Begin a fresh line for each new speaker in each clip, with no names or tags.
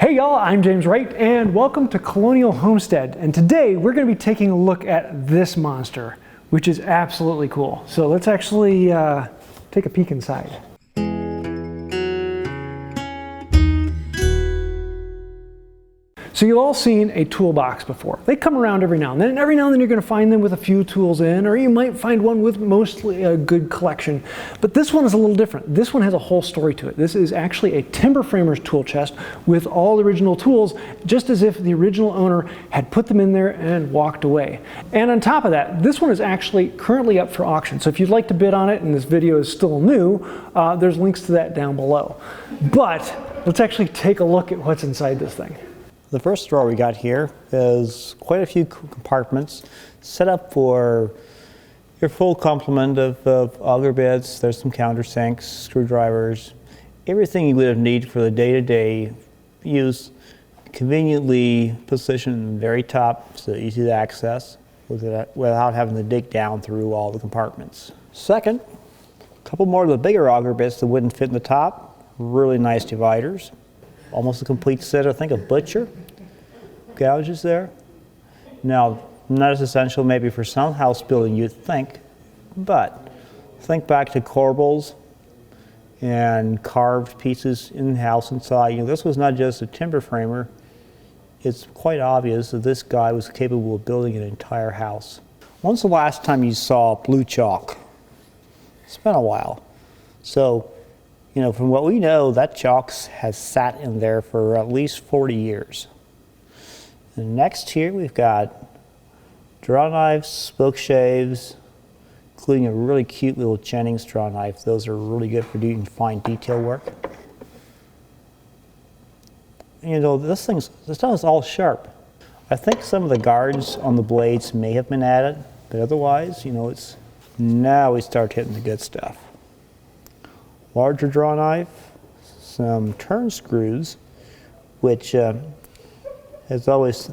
Hey y'all, I'm James Wright and welcome to Colonial Homestead. And today we're going to be taking a look at this monster, which is absolutely cool. So let's actually take a peek inside. So you've all seen a toolbox before. They come around every now and then, you're going to find them with a few tools in, or you might find one with mostly a good collection. But this one is a little different. This one has a whole story to it. This is actually a timber framer's tool chest with all original tools, just as if the original owner had put them in there and walked away. And on top of that, this one is actually currently up for auction. So if you'd like to bid on it, and this video is still new, there's links to that down below. But let's actually take a look at what's inside this thing.
The first drawer we got here is quite a few compartments set up for your full complement of auger bits. There's some countersinks, screwdrivers, everything you would need for the day-to-day use, conveniently positioned in the very top so easy to access without having to dig down through all the compartments. Second, a couple more of the bigger auger bits that wouldn't fit in the top, really nice dividers. Almost a complete set, I think, of butcher gouges there. Now, not as essential maybe for some house building you'd think, but think back to corbels and carved pieces in the house inside. You know, this was not just a timber framer. It's quite obvious that this guy was capable of building an entire house. When's the last time you saw blue chalk? It's been a while. So, you know, from what we know, that chalk has sat in there for at least 40 years. And next here we've got draw knives, spoke shaves, including a really cute little Jennings draw knife. Those are really good for doing fine detail work. You know, this stuff is all sharp. I think some of the guards on the blades may have been added, but otherwise, you know, now we start hitting the good stuff. Larger draw knife, some turn screws, which has always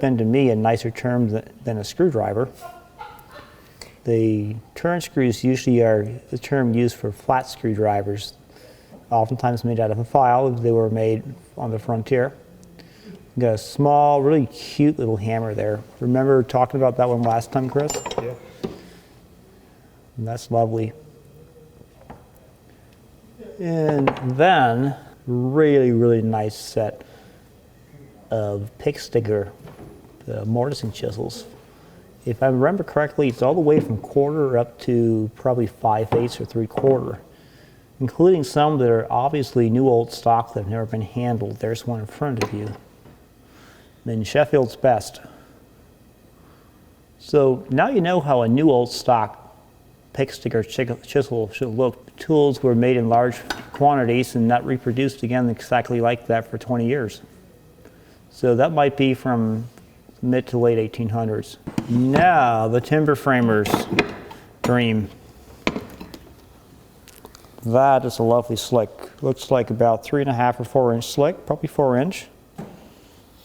been to me a nicer term than a screwdriver. The turn screws usually are the term used for flat screwdrivers, oftentimes made out of a file. They were made on the frontier. We've got a small, really cute little hammer there. Remember talking about that one last time, Chris? Yeah. And that's lovely. And then, really nice set of pick sticker mortising chisels. If I remember correctly, it's all the way from quarter up to probably 5/8 or 3/4, including some that are obviously new old stock that have never been handled. There's one in front of you. Then Sheffield's best. So now you know how a new old stock pick sticker chisel should look. Tools were made in large quantities and not reproduced again exactly like that for 20 years. So that might be from mid to late 1800s. Now the timber framer's dream. That is a lovely slick. Looks like about 3.5 or 4 inch slick, probably 4 inch.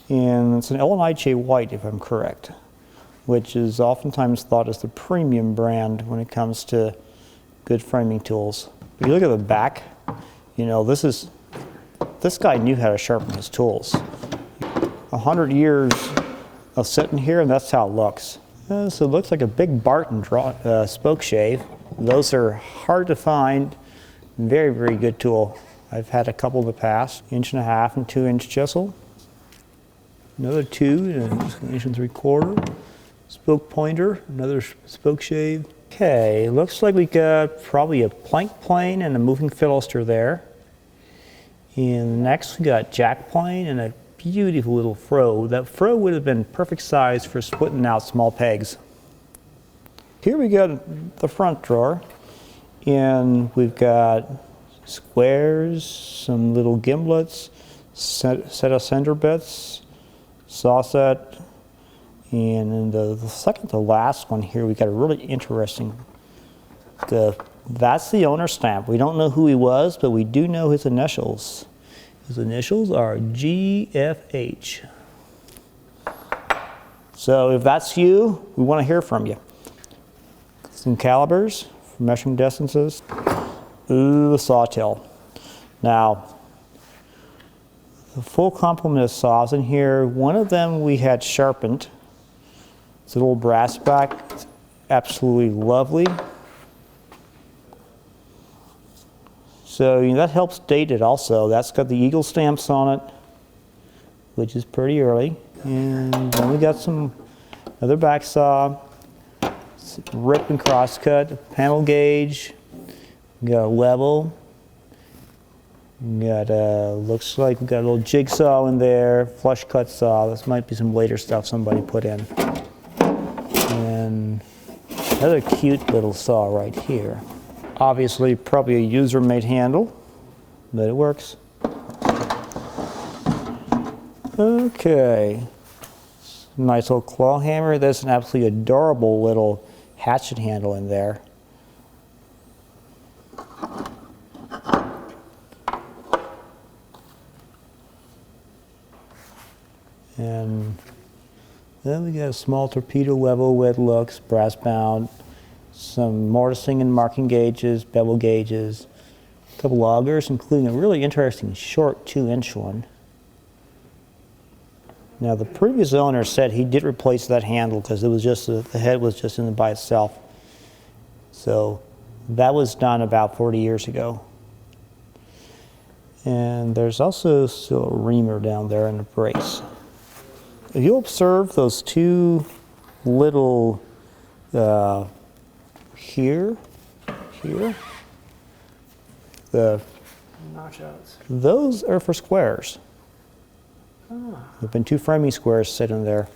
And it's an L&IJ white if I'm correct, which is oftentimes thought as the premium brand when it comes to good framing tools. If you look at the back, you know, this guy knew how to sharpen his tools. 100 years of sitting here, and that's how it looks. So it looks like a big Barton spoke shave. Those are hard to find. Very good tool. I've had a couple in the past. 1.5 and 2 inch chisel. Another 2 and 1 3/4. Spoke pointer, another spoke shave. Okay, looks like we got probably a plank plane and a moving philister there. And next we got jack plane and a beautiful little froe. That froe would have been perfect size for splitting out small pegs. Here we got the front drawer, and we've got squares, some little gimlets, set of center bits, saw set, and in the second to last one here, we got a really interesting, that's the owner stamp. We don't know who he was, but we do know his initials. His initials are GFH. So if that's you, we want to hear from you. Some calibers for measuring distances. Ooh, the sawtail. Now, A full complement of saws in here. One of them we had sharpened. It's a little brass back. It's absolutely lovely. So that helps date it also. That's got the eagle stamps on it, which is pretty early. And then we got another back saw, rip and cross cut, panel gauge, we got a level, we got looks like we got a little jigsaw in there, flush cut saw. This might be some later stuff somebody put in. And another cute little saw right here. Obviously, probably a user-made handle, but it works. Okay. Nice little claw hammer. There's an absolutely adorable little hatchet handle in there. And then we got a small torpedo level with looks, brass bound, some mortising and marking gauges, bevel gauges, a couple augers, including a really interesting short 2-inch one. Now the previous owner said he did replace that handle because it was just the head was just in it by itself. So that was done about 40 years ago. And there's also still a reamer down there in the brace. If you observe those two little here, the
Notch-outs.
those are for squares.
Ah.
There've been two framing squares sitting there.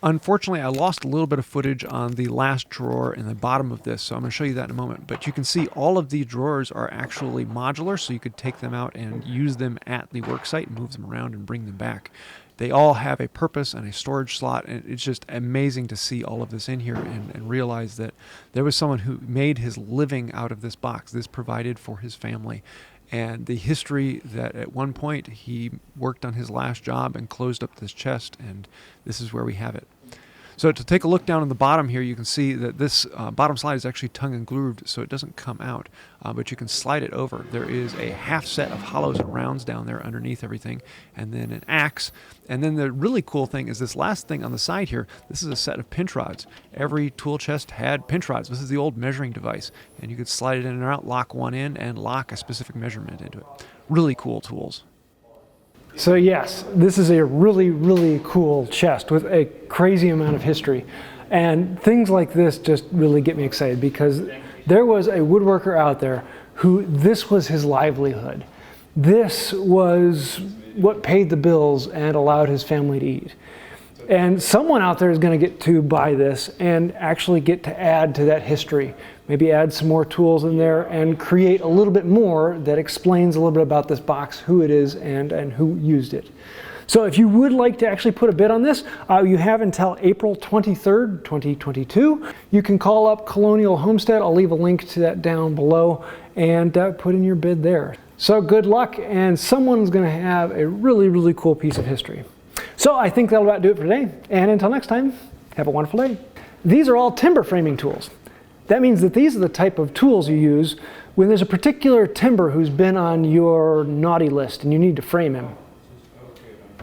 Unfortunately, I lost a little bit of footage on the last drawer in the bottom of this, so I'm going to show you that in a moment. But you can see all of the drawers are actually modular, so you could take them out and use them at the work site and move them around and bring them back. They all have a purpose and a storage slot, and it's just amazing to see all of this in here and realize that there was someone who made his living out of this box. This provided for his family. And the history that at one point he worked on his last job and closed up this chest, and this is where we have it. So to take a look down in the bottom here, you can see that this bottom slide is actually tongue and grooved, so it doesn't come out, but you can slide it over. There is a half set of hollows and rounds down there underneath everything, and then an axe. And then the really cool thing is this last thing on the side here. This is a set of pinch rods. Every tool chest had pinch rods. This is the old measuring device, and you could slide it in and out, lock one in, and lock a specific measurement into it. Really cool tools.
So yes, this is a really, really cool chest with a crazy amount of history. And things like this just really get me excited because there was a woodworker out there who this was his livelihood. This was what paid the bills and allowed his family to eat. And someone out there is going to get to buy this and actually get to add to that history. Maybe add some more tools in there and create a little bit more that explains a little bit about this box, who it is, and who used it. So if you would like to actually put a bid on this, you have until April 23rd, 2022. You can call up Colonial Homestead. I'll leave a link to that down below and put in your bid there. So good luck, and someone's going to have a really, really cool piece of history. So I think that'll about do it for today. And until next time, have a wonderful day. These are all timber framing tools. That means that these are the type of tools you use when there's a particular timber who's been on your naughty list and you need to frame him.